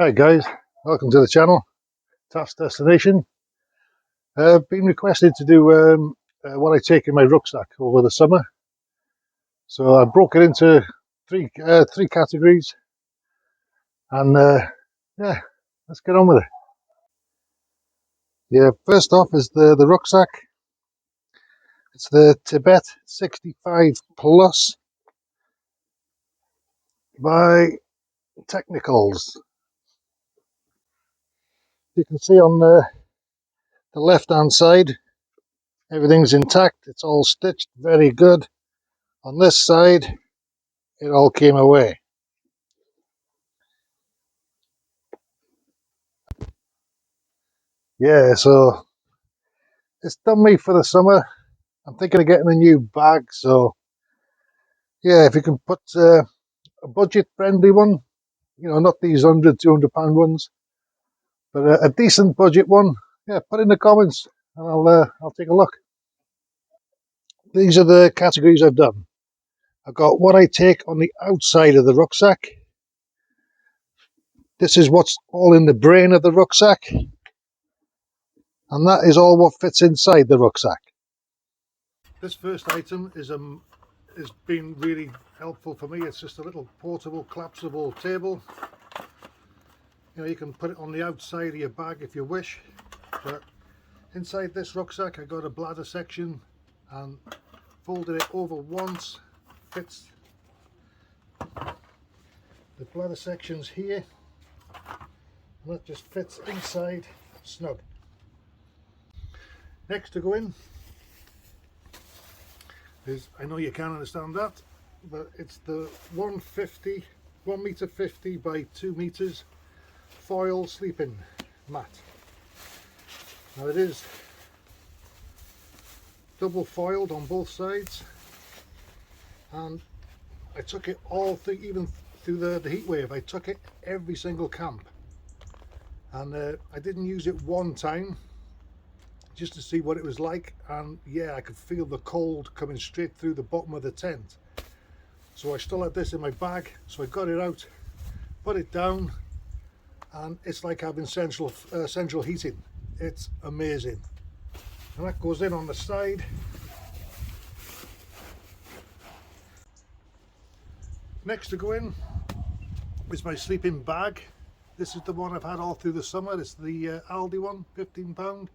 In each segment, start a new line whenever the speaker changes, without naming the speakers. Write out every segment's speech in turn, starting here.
Hi guys, welcome to the channel, Task Destination. Been requested to do what I take in my rucksack over the summer. So I broke it into three categories, and yeah, let's get on with it. Yeah, first off is the rucksack. It's the Tibet 65 Plus by Technicals. You can see on the left hand side, everything's intact, it's all stitched very good. On this side, it all came away. Yeah, so it's done me for the summer. I'm thinking of getting a new bag, so yeah, if you can put a budget friendly one, not these £100, £200 ones, but a decent budget one, yeah, put in the comments and I'll take a look. These are the categories I've done. I've got what I take on the outside of the rucksack. This is what's all in the brain of the rucksack, and that is all what fits inside the rucksack. This first item has been really helpful for me. It's just a little portable collapsible table. You can put it on the outside of your bag if you wish, but inside this rucksack I got a bladder section and folded it over once. Fits the bladder sections here, and that just fits inside snug. Next to go in is, I know you can't understand that, but it's the 1 meter 50 by 2 meters foil sleeping mat. Now it is double foiled on both sides, and I took it all through, even through the heat wave. I took it every single camp, and I didn't use it one time just to see what it was like, and yeah, I could feel the cold coming straight through the bottom of the tent. So I still had this in my bag, so I got it out, put it down, and it's like having central heating. It's amazing. And that goes in on the side. Next to go in is my sleeping bag. This is the one I've had all through the summer. It's the Aldi one, £15,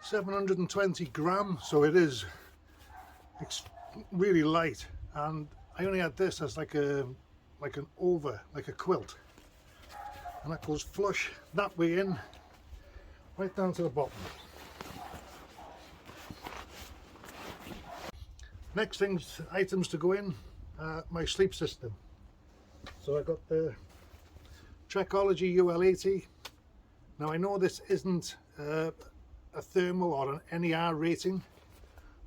720 gram, so it is really light, and I only had this as like an quilt, and that goes flush that way in, right down to the bottom. Next items to go in, my sleep system. So I got the Trekology UL80. Now I know this isn't a thermal or an NER rating,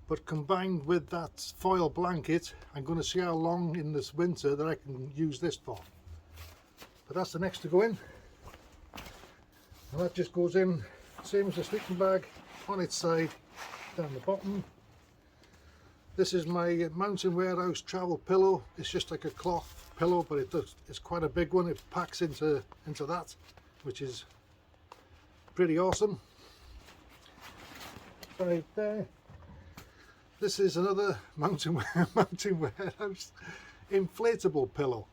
but combined with that foil blanket, I'm going to see how long in this winter that I can use this for. But that's the next to go in, and that just goes in same as the sleeping bag, on its side down the bottom. This is my Mountain Warehouse travel pillow. It's just like a cloth pillow, but it's quite a big one. It packs into that, which is pretty awesome. Right there, this is another Mountain Warehouse inflatable pillow.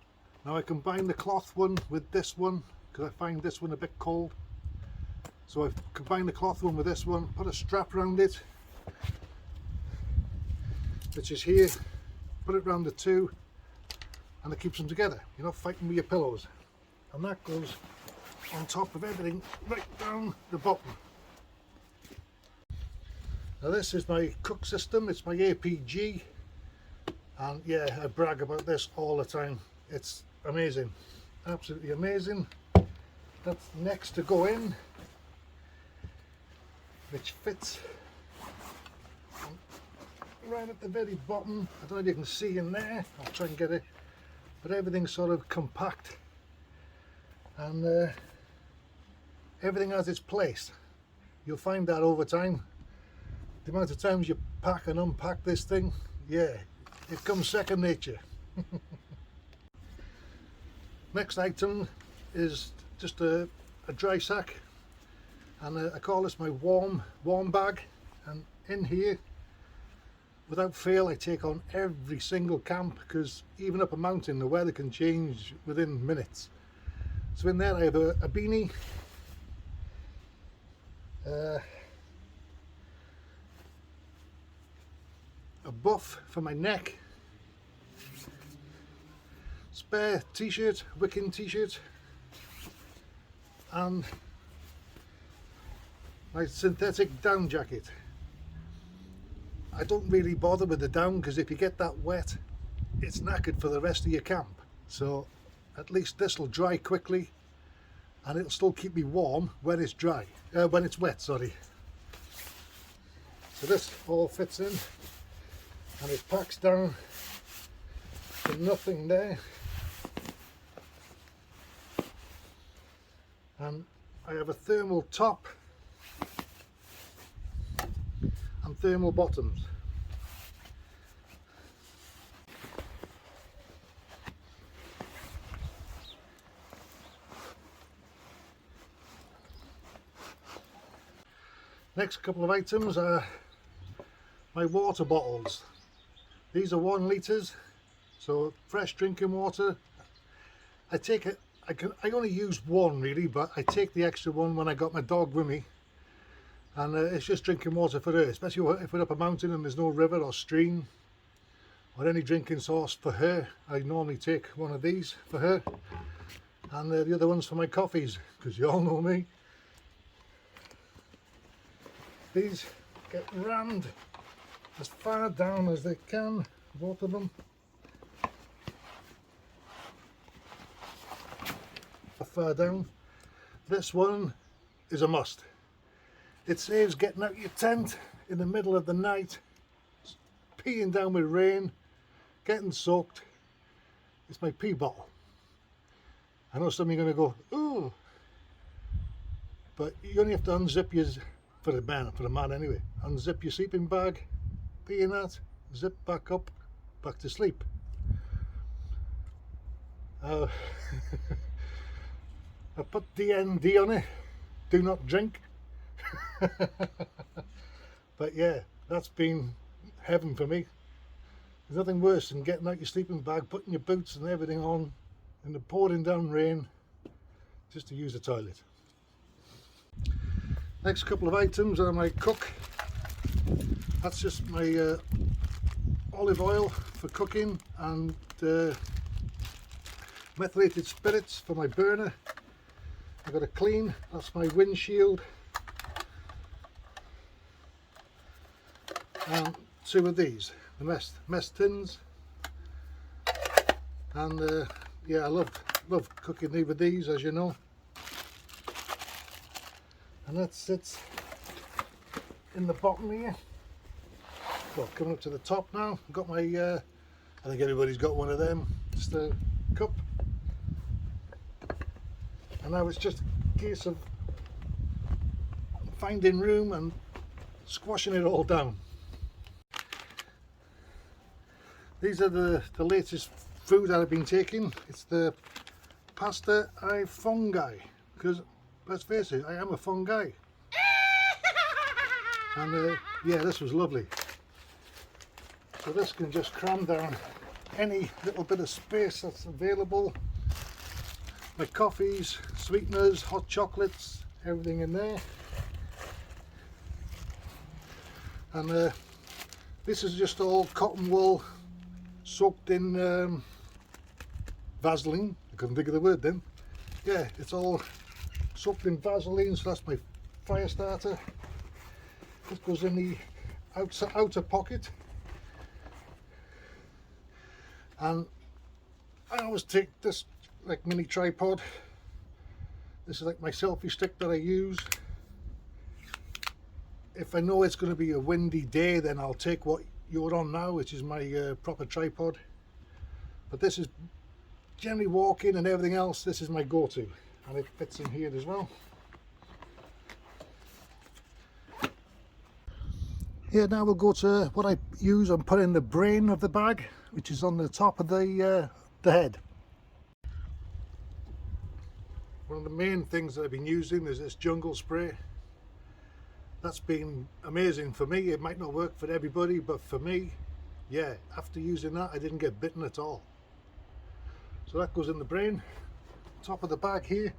Now I combine the cloth one with this one because I find this one a bit cold. So I've combined the cloth one with this one, put a strap around it, which is here, put it around the two, and it keeps them together. You're not fighting with your pillows. And that goes on top of everything, right down the bottom. Now this is my cook system. It's my APG, and yeah, I brag about this all the time. It's amazing, absolutely amazing. That's next to go in, which fits right at the very bottom. I don't know if you can see in there, I'll try and get it, but everything's sort of compact, and everything has its place. You'll find that over time. The amount of times you pack and unpack this thing, yeah, it comes second nature. Next item is just a dry sack, and I call this my warm bag, and in here without fail I take on every single camp, because even up a mountain the weather can change within minutes. So in there I have a beanie, a buff for my neck, spare t-shirt, wicking t-shirt, and my synthetic down jacket. I don't really bother with the down, because if you get that wet it's knackered for the rest of your camp, so at least this will dry quickly and it'll still keep me warm when it's dry, when it's wet, sorry. So this all fits in and it packs down to nothing there, and I have a thermal top and thermal bottoms. Next couple of items are my water bottles. These are 1 litres, so fresh drinking water. I take it, I only use one really, but I take the extra one when I got my dog with me, and it's just drinking water for her, especially if we're up a mountain and there's no river or stream or any drinking source for her. I normally take one of these for her, and the other one's for my coffees, because you all know me. These get rammed as far down as they can, both of them. Far down. This one is a must. It saves getting out your tent in the middle of the night, peeing down with rain, getting soaked. It's my pee bottle. I know some of you are going to go, ooh, but you only have to unzip your, for the man anyway, unzip your sleeping bag, pee in that, zip back up, back to sleep. I put DND on it, do not drink. But yeah, that's been heaven for me. There's nothing worse than getting out your sleeping bag, putting your boots and everything on in the pouring down rain just to use the toilet. Next couple of items are my cook. That's just my olive oil for cooking, and methylated spirits for my burner. I've got a clean, that's my windshield, and 2 of these, the mess tins, and yeah, I love cooking with these, as you know. And that sits in the bottom here. Well, coming up to the top now, I've got my, I think everybody's got one of them, just a cup. And now it's just a case of finding room and squashing it all down. These are the latest food that I've been taking. It's the pasta ai fungi, because let's face it, I am a fungi. And yeah, this was lovely. So this can just cram down any little bit of space that's available. My coffees, sweeteners, hot chocolates, everything in there. And this is just all cotton wool soaked in Vaseline. I couldn't think of the word then. Yeah, it's all soaked in Vaseline, so that's my fire starter. This goes in the outer pocket. And I always take this like mini tripod. This is like my selfie stick that I use. If I know it's going to be a windy day, then I'll take what you're on now, which is my proper tripod. But this is generally walking and everything else, this is my go-to, and it fits in here as well. Here now we'll go to what I use and put in the brain of the bag, which is on the top of the head. One of the main things that I've been using is this jungle spray. That's been amazing for me. It might not work for everybody, but for me, yeah, after using that I didn't get bitten at all. So that goes in the brain. Top of the bag here,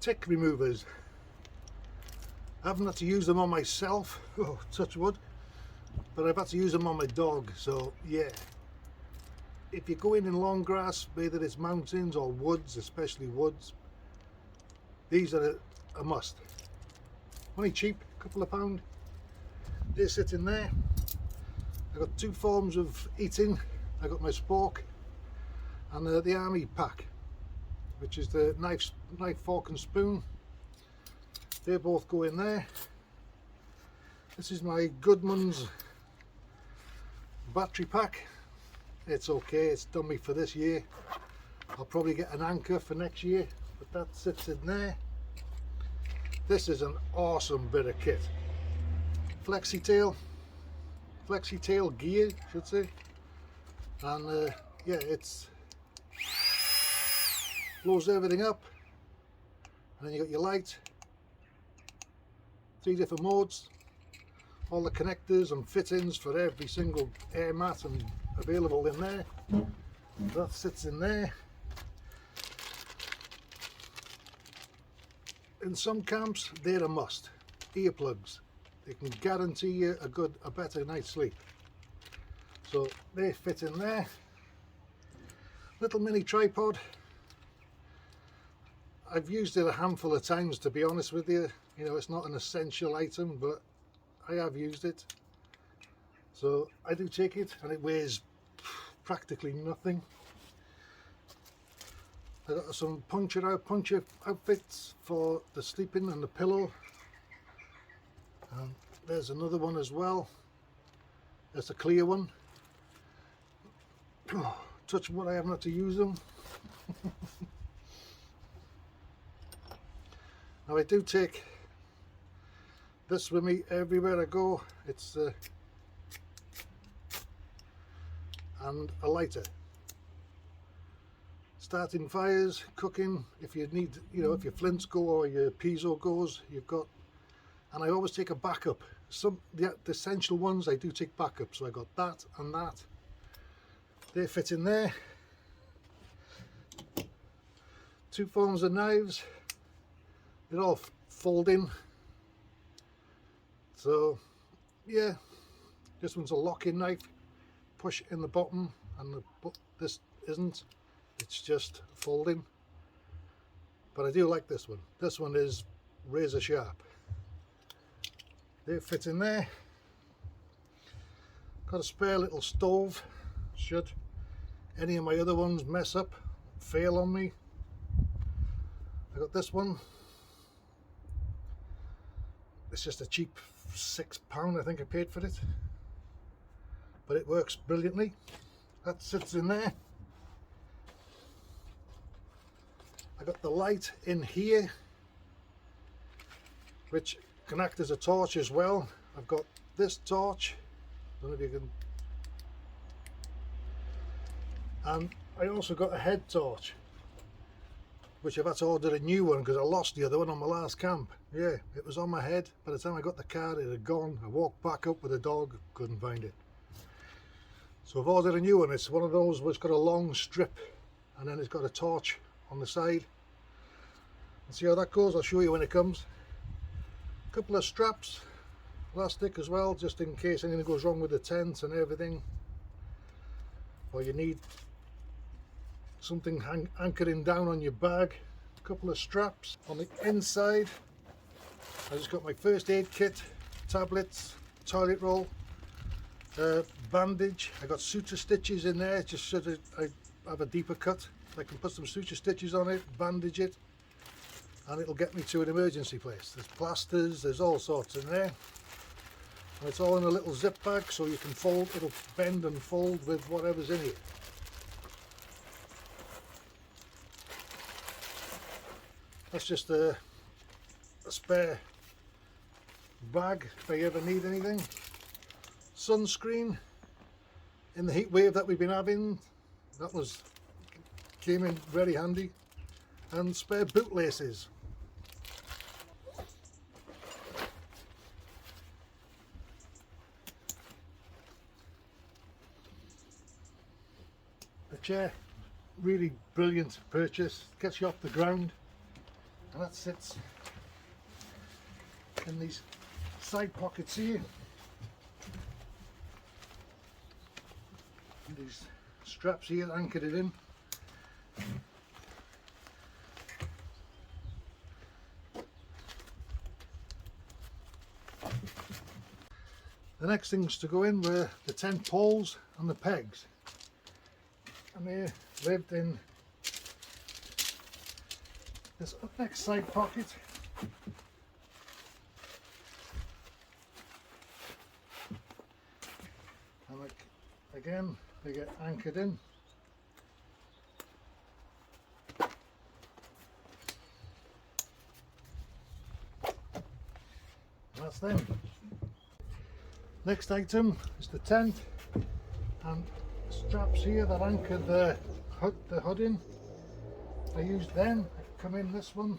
tick removers. I haven't had to use them on myself, oh, touch wood, but I've had to use them on my dog. So yeah, if you're going in long grass, whether it's mountains or woods, especially woods, these are a must. Only cheap, a couple of pound. They sit in there. I've got two forms of eating. I got my spork and the army pack, which is the knife, fork and spoon. They both go in there. This is my Goodman's battery pack. It's okay, it's done me for this year. I'll probably get an anchor for next year, but that sits in there. This is an awesome bit of kit. Flexi tail gear, I should say. And yeah, it's blows everything up. And then you got your light, 3 different modes, all the connectors and fittings for every single air mat and available in there. That sits in there. In some camps, they're a must. Earplugs. They can guarantee you a better night's sleep. So they fit in there. Little mini tripod. I've used it a handful of times, to be honest with you. You know, it's not an essential item, but I have used it. So I do take it, and it weighs practically nothing. I got some puncher outfits for the sleeping and the pillow. And there's another one as well. There's a clear one. Touch wood, I haven't had to use them. Now I do take this with me everywhere I go. It's and a lighter. Starting fires, cooking, if you need, you know, if your flints go or your piezo goes, you've got. And I always take a backup. The essential ones I do take backup, so I got that and that. They fit in there. 2 forms of knives. They're all folding. So yeah, this one's a lock-in knife. Push in the bottom, and this isn't. It's just folding. But I do like this one. This one is razor sharp. They fit in there. Got a spare little stove, should any of my other ones mess up, fail on me. I got this one. It's just a cheap £6 I think I paid for it, but it works brilliantly. That sits in there. I got the light in here, which can act as a torch as well. I've got this torch, I don't know if you can, and I also got a head torch, which I've had to order a new one because I lost the other one on my last camp. Yeah, it was on my head. By the time I got the car, it had gone. I walked back up with a dog, couldn't find it. So I've ordered a new one. It's one of those which got a long strip, and then it's got a torch on the side. And see how that goes? I'll show you when it comes. A couple of straps, elastic as well, just in case anything goes wrong with the tent and everything, or you need something anchoring down on your bag. A couple of straps on the inside. I just got my first aid kit, tablets, toilet roll, bandage. I got suture stitches in there just so that I have a deeper cut. I can put some suture stitches on it, bandage it, and it'll get me to an emergency place. There's plasters, there's all sorts in there, and it's all in a little zip bag, so you can fold. It'll bend and fold with whatever's in here. That's just a spare bag if I ever need anything. Sunscreen in the heat wave that we've been having. That was came in very handy, and spare bootlaces. The chair, really brilliant purchase, gets you off the ground, and that sits in these side pockets here. And these straps here anchored it in. The next things to go in were the tent poles and the pegs. And they lived in this next side pocket. And again, they get anchored in. And that's them. Next item is the tent and straps here that anchor the hood in. I used them. I come in this one,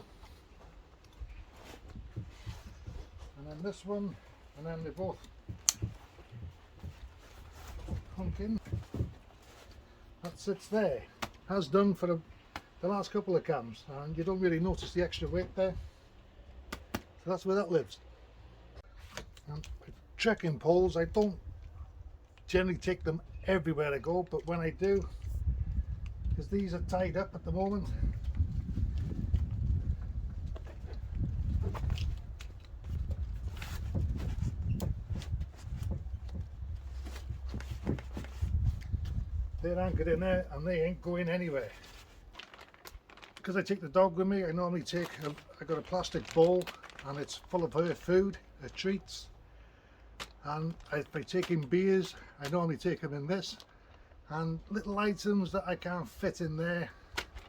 and then this one, and then they both hunk in. That sits there, has done for the last couple of cams, and you don't really notice the extra weight there. So that's where that lives. And trekking poles, I don't generally take them everywhere I go, but when I do, because these are tied up at the moment, they're anchored in there and they ain't going anywhere. Because I take the dog with me, I normally take I got a plastic bowl and it's full of her food, her treats. And if I take in beers, I normally take them in this, and little items that I can't fit in there,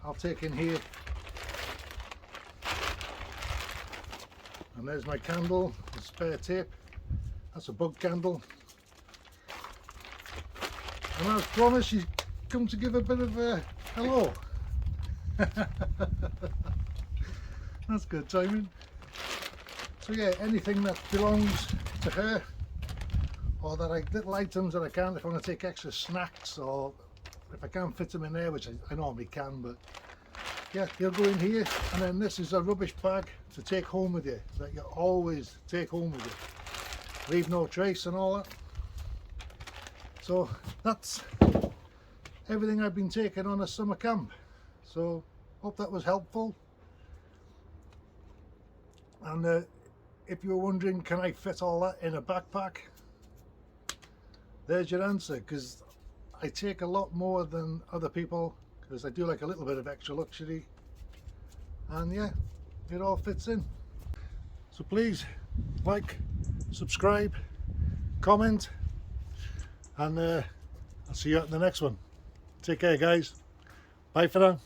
I'll take in here. And there's my candle, the spare tape, that's a bug candle. And I promise she's come to give a bit of a hello. That's good timing. So yeah, anything that belongs to her, or that little items that I can, if I want to take extra snacks, or if I can't fit them in there, which I normally can, but yeah, they'll go in here. And then this is a rubbish bag to take home with you, that you always take home with you, leave no trace and all that. So that's everything I've been taking on a summer camp. So hope that was helpful. And if you were wondering, can I fit all that in a backpack? There's your answer, because I take a lot more than other people, because I do like a little bit of extra luxury, and yeah, it all fits in. So please like, subscribe, comment, and I'll see you at the next one. Take care guys, bye for now.